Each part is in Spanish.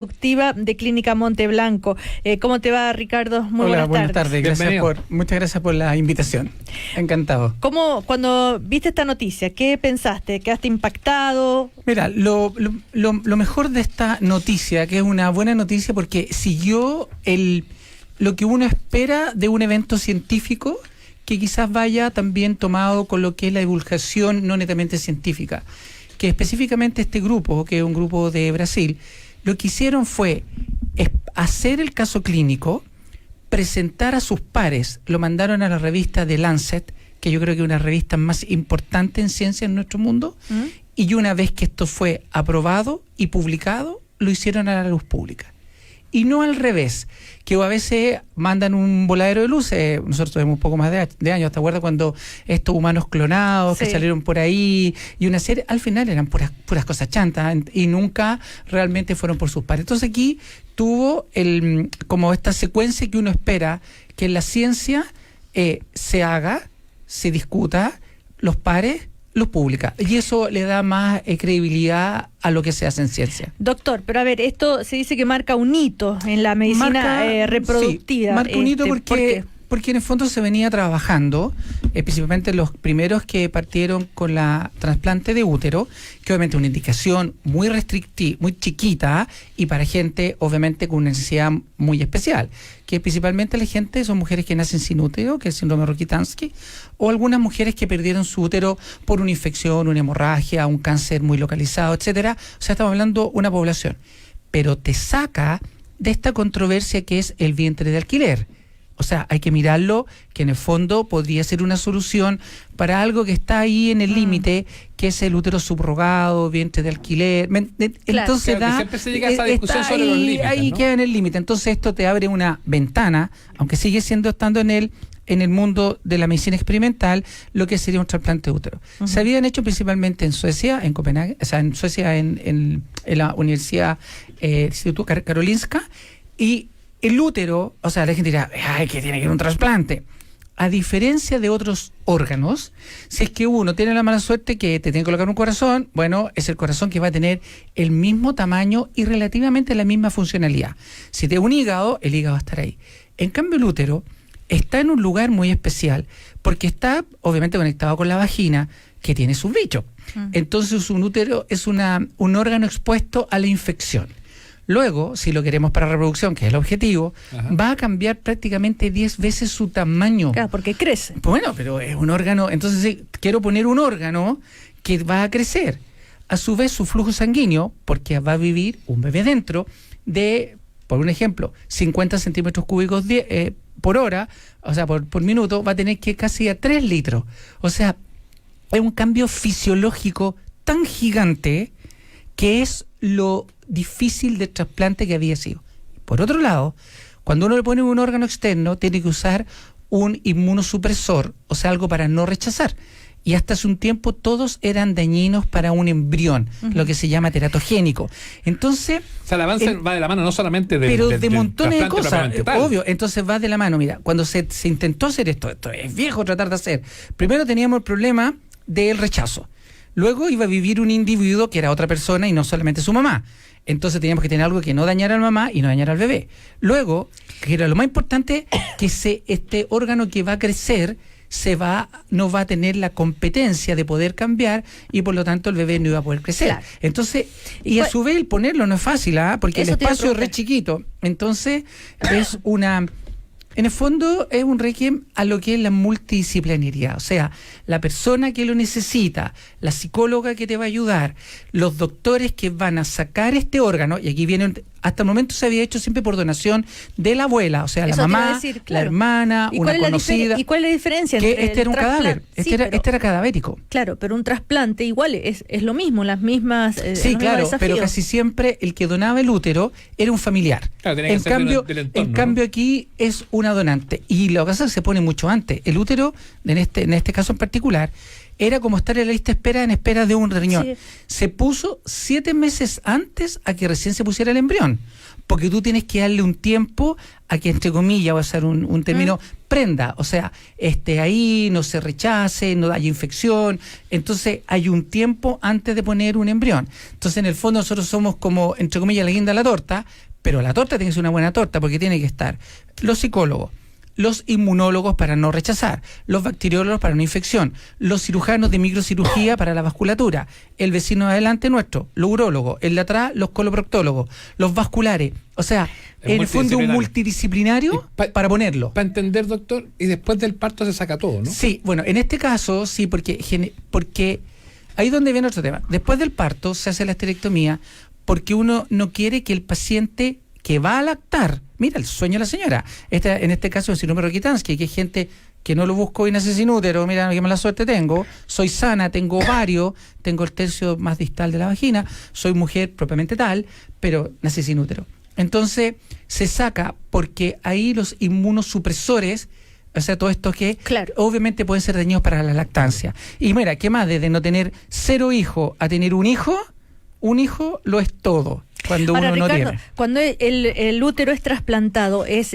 Productiva de Clínica Monte Blanco. ¿Cómo te va, Ricardo? Muy Hola, buenas tardes. Muchas gracias por la invitación. Encantado. Cuando viste esta noticia, qué pensaste? ¿Quedaste impactado? Mira, lo mejor de esta noticia, que es una buena noticia porque siguió lo que uno espera de un evento científico que quizás vaya también tomado con lo que es la divulgación no netamente científica. Que específicamente este grupo, que es un grupo de Brasil, lo que hicieron fue hacer el caso clínico, presentar a sus pares, lo mandaron a la revista The Lancet, que yo creo que es una revista más importante en ciencia en nuestro mundo, y una vez que esto fue aprobado y publicado, lo hicieron a la luz pública. Y no al revés, que a veces mandan un voladero de luces. Nosotros tenemos un poco más de años, ¿te acuerdas cuando estos humanos clonados que salieron por ahí y una serie, al final eran puras cosas chantas y nunca realmente fueron por sus pares? Entonces aquí tuvo como esta secuencia que uno espera que en la ciencia se haga, se discuta, los pares los publica, y eso le da más credibilidad a lo que se hace en ciencia. Doctor, pero a ver, esto se dice que marca un hito en la medicina reproductiva. Sí, marca un hito ¿por qué? Porque en el fondo se venía trabajando, principalmente los primeros que partieron con la trasplante de útero, que obviamente es una indicación muy restrictiva, muy chiquita, y para gente obviamente con una necesidad muy especial, que principalmente la gente son mujeres que nacen sin útero, que es el síndrome de Rokitansky, o algunas mujeres que perdieron su útero por una infección, una hemorragia, un cáncer muy localizado, etcétera. O sea, estamos hablando de una población. Pero te saca de esta controversia que es el vientre de alquiler. O sea, hay que mirarlo, que en el fondo podría ser una solución para algo que está ahí en el límite, que es el útero subrogado, vientre de alquiler. Entonces siempre se llega a esa discusión sobre los límites, ahí ¿no? queda en el límite. Entonces esto te abre una ventana, aunque sigue estando en el mundo de la medicina experimental, lo que sería un trasplante de útero. Se habían hecho principalmente en Suecia, en Copenhague, o sea, en Suecia, en la Universidad Instituto Karolinska, y el útero, o sea, la gente dirá, ay, que tiene que ir un trasplante. A diferencia de otros órganos, si es que uno tiene la mala suerte que te tiene que colocar un corazón, bueno, es el corazón que va a tener el mismo tamaño y relativamente la misma funcionalidad. Si te un hígado, el hígado va a estar ahí. En cambio, el útero está en un lugar muy especial porque está obviamente conectado con la vagina, que tiene sus bichos. Entonces, un útero es un órgano expuesto a la infección. Luego, si lo queremos para reproducción, que es el objetivo, va a cambiar prácticamente 10 veces su tamaño. Claro, porque crece. Bueno, pero es un órgano, entonces sí, quiero poner un órgano que va a crecer. A su vez, su flujo sanguíneo, porque va a vivir un bebé dentro de, por un ejemplo, 50 centímetros cúbicos por hora, o sea, por minuto, va a tener que casi a 3 litros. O sea, es un cambio fisiológico tan gigante que es lo difícil de trasplante que había sido. Por otro lado, cuando uno le pone un órgano externo, tiene que usar un inmunosupresor, o sea, algo para no rechazar. Y hasta hace un tiempo todos eran dañinos para un embrión, lo que se llama teratogénico. Entonces, o sea, el avance va de la mano no solamente de montones de cosas, obvio. Entonces va de la mano. Mira, cuando se intentó hacer esto es viejo tratar de hacer. Primero teníamos el problema del rechazo. Luego iba a vivir un individuo que era otra persona y no solamente su mamá. Entonces teníamos que tener algo que no dañara a la mamá y no dañara al bebé. Luego, que era lo más importante, que este órgano que va a crecer no va a tener la competencia de poder cambiar y por lo tanto el bebé no iba a poder crecer. Claro. Entonces, y a su vez el ponerlo no es fácil, porque el espacio es re chiquito. Entonces, en el fondo es un requiem a lo que es la multidisciplinaridad, o sea, la persona que lo necesita, la psicóloga que te va a ayudar, los doctores que van a sacar este órgano, y aquí vienen, hasta el momento se había hecho siempre por donación de la abuela, o sea, la mamá, la hermana, una conocida. ¿Y cuál es la diferencia? Que este era un cadáver, este era cadavérico. Claro, pero un trasplante igual es lo mismo, las mismas sí, claro, pero casi siempre el que donaba el útero era un familiar. Claro, en cambio aquí es una donante, y lo que pasa es que se pone mucho antes. El útero, en este caso en particular, era como estar en la lista de espera en espera de un riñón. Sí. Se puso 7 meses antes a que recién se pusiera el embrión, porque tú tienes que darle un tiempo a que, entre comillas, va a ser un término, desprenda, o sea, esté ahí, no se rechace, no haya infección. Entonces hay un tiempo antes de poner un embrión. Entonces en el fondo nosotros somos como, entre comillas, la guinda de la torta, pero la torta tiene que ser una buena torta porque tiene que estar los psicólogos, los inmunólogos para no rechazar, los bacteriólogos para no infección, los cirujanos de microcirugía para la vasculatura, el vecino de adelante nuestro, los urólogos, el de atrás, los coloproctólogos, los vasculares. O sea, en el fondo un multidisciplinario para ponerlo. Para entender, doctor, y después del parto se saca todo, ¿no? Sí, bueno, en este caso sí, porque ahí es donde viene otro tema. Después del parto se hace la esterectomía porque uno no quiere que el paciente que va a lactar, mira, el sueño de la señora, en este caso el síndrome de Rokitansky, que es gente que no lo busco y nace sin útero, mira qué mala suerte tengo, soy sana, tengo ovario, tengo el tercio más distal de la vagina, soy mujer propiamente tal, pero nací sin útero. Entonces se saca porque ahí los inmunosupresores, o sea, todo esto que obviamente pueden ser dañinos para la lactancia. Y mira, ¿qué más? Desde no tener 0 hijos a tener un hijo lo es todo. Cuando ahora, uno Ricardo, no tiene. Cuando el útero es trasplantado, ¿es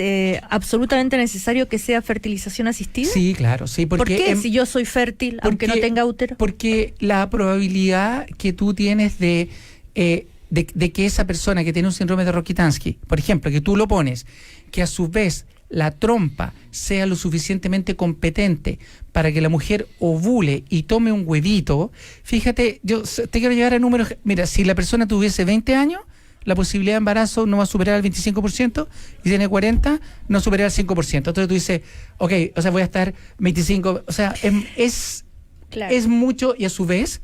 absolutamente necesario que sea fertilización asistida? Sí, claro, sí. ¿Por qué si yo soy fértil, aunque no tenga útero? Porque la probabilidad que tú tienes de que esa persona que tiene un síndrome de Rokitansky, por ejemplo, que tú lo pones, que a su vez la trompa sea lo suficientemente competente para que la mujer ovule y tome un huevito, fíjate, yo te quiero llevar a números. Mira, si la persona tuviese 20 años, la posibilidad de embarazo no va a superar el 25%, y tiene 40, no supera el 5%. Entonces tú dices, ok, o sea, voy a estar 25, o sea, es mucho, y a su vez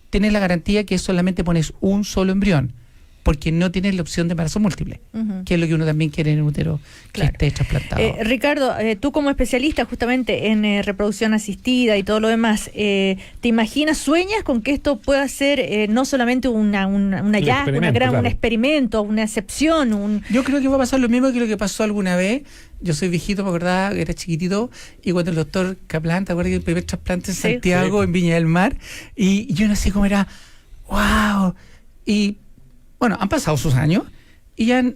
tienes la garantía que solamente pones un solo embrión, porque no tienes la opción de embarazo múltiple, que es lo que uno también quiere en el útero que esté trasplantado. Ricardo, tú como especialista justamente en reproducción asistida y todo lo demás, ¿te imaginas, sueñas con que esto pueda ser no solamente un hallazgo, un experimento, una excepción? Yo creo que va a pasar lo mismo que lo que pasó alguna vez. Yo soy viejito, me acordaba que era chiquitito, y cuando el doctor Kaplan, ¿te acuerdas que el primer trasplante en Santiago, en Viña del Mar? Y yo no sé cómo era, wow. Y bueno, han pasado sus años y ya no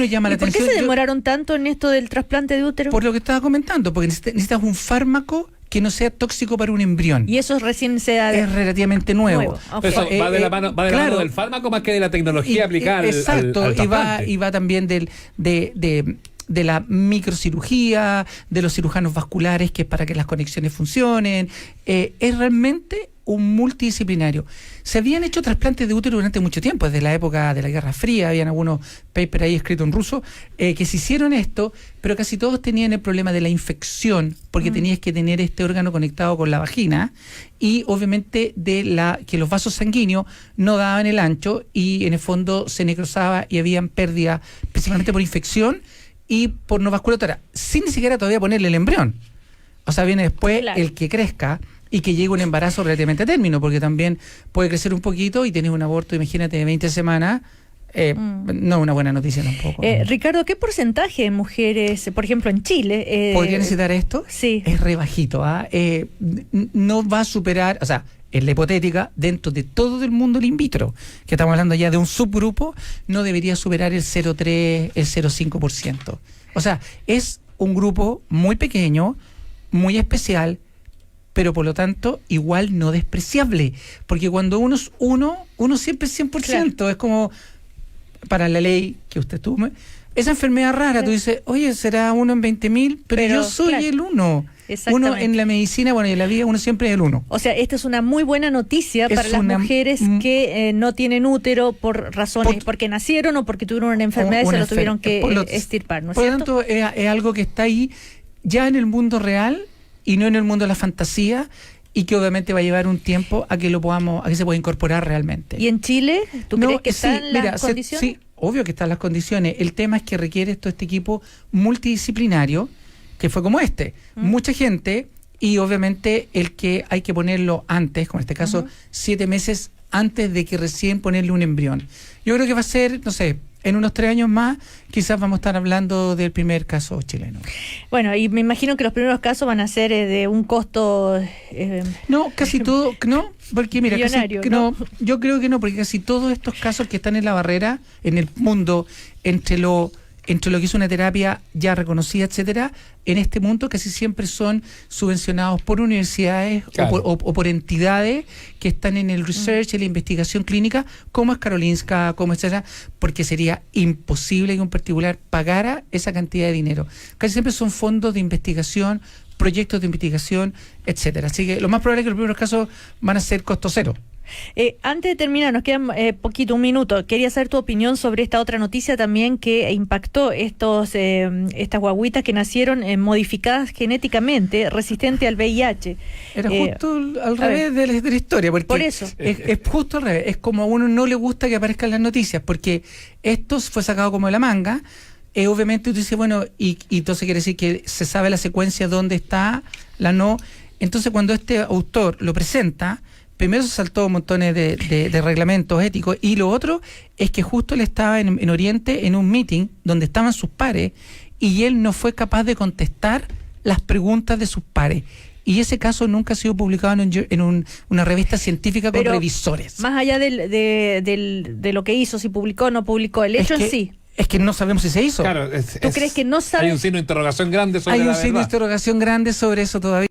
llama la atención. ¿Por qué se demoraron tanto en esto del trasplante de útero? Por lo que estaba comentando, porque necesitas un fármaco que no sea tóxico para un embrión. Y eso recién es relativamente nuevo. Okay. Eso va de la mano del fármaco más que de la tecnología aplicada exacto, al trasplante. Y va también de la microcirugía, de los cirujanos vasculares, que es para que las conexiones funcionen. Es realmente un multidisciplinario. Se habían hecho trasplantes de útero durante mucho tiempo, desde la época de la Guerra Fría, habían algunos papers ahí escritos en ruso, que se hicieron esto, pero casi todos tenían el problema de la infección, porque tenías que tener este órgano conectado con la vagina, y obviamente que los vasos sanguíneos no daban el ancho, y en el fondo se necrosaba y habían pérdida, principalmente por infección y por no vasculatura, sin ni siquiera todavía ponerle el embrión. O sea, viene después el que crezca y que llegue un embarazo relativamente a término, porque también puede crecer un poquito y tienes un aborto, imagínate, de 20 semanas. No es una buena noticia tampoco. Ricardo, ¿qué porcentaje de mujeres, por ejemplo, en Chile... ¿podría necesitar esto? Sí. Es re bajito. No va a superar, o sea, en la hipotética, dentro de todo el mundo del in vitro, que estamos hablando ya de un subgrupo, no debería superar el 0,3, el 0,5%. O sea, es un grupo muy pequeño, muy especial, pero por lo tanto igual no despreciable, porque cuando uno es uno siempre es 100%, es como para la ley que usted tuve, esa enfermedad rara, tú dices, oye, será 1 en 20.000, pero yo soy el 1. Uno en la medicina, bueno, y en la vida uno siempre es el 1. O sea, esta es una muy buena noticia para las mujeres que no tienen útero por razones, porque nacieron o porque tuvieron una enfermedad y se lo tuvieron que extirpar, ¿no es cierto? Por lo tanto, es algo que está ahí ya en el mundo real y no en el mundo de la fantasía, y que obviamente va a llevar un tiempo a que se pueda incorporar realmente. ¿Y en Chile? ¿Tú crees que están las condiciones? Sí, obvio que están las condiciones. El tema es que requiere todo este equipo multidisciplinario, que fue como mucha gente, y obviamente el que hay que ponerlo antes, como en este caso, 7 meses antes de que recién ponerle un embrión. Yo creo que va a ser, no sé, en unos 3 años más, quizás vamos a estar hablando del primer caso chileno. Bueno, y me imagino que los primeros casos van a ser de un costo... no, casi todo, no, porque mira, ¿no? Yo creo que no, porque casi todos estos casos que están en la barrera, en el mundo, entre lo entre lo que es una terapia ya reconocida, etcétera, en este mundo casi siempre son subvencionados por universidades o por entidades que están en el research, en la investigación clínica, como es Karolinska, como etcétera, porque sería imposible que un particular pagara esa cantidad de dinero. Casi siempre son fondos de investigación, proyectos de investigación, etcétera. Así que lo más probable es que los primeros casos van a ser costo cero. Antes de terminar, nos queda un minuto. Quería saber tu opinión sobre esta otra noticia también que impactó estas guaguitas que nacieron modificadas genéticamente, resistentes al VIH. Era justo al revés de la historia, porque por eso. Es justo al revés. Es como a uno no le gusta que aparezcan las noticias, porque esto fue sacado como de la manga. Obviamente tú dices, bueno, y entonces quiere decir que se sabe la secuencia dónde está la no. Entonces cuando este autor lo presenta, primero se saltó montones de reglamentos éticos, y lo otro es que justo él estaba en Oriente en un meeting donde estaban sus pares y él no fue capaz de contestar las preguntas de sus pares. Y ese caso nunca ha sido publicado en una revista científica con revisores. Más allá de lo que hizo, si publicó o no publicó, el hecho en sí. Es que no sabemos si se hizo. Claro, ¿Tú crees que no sabes? Hay un signo de interrogación grande sobre Hay un signo de interrogación grande sobre eso todavía.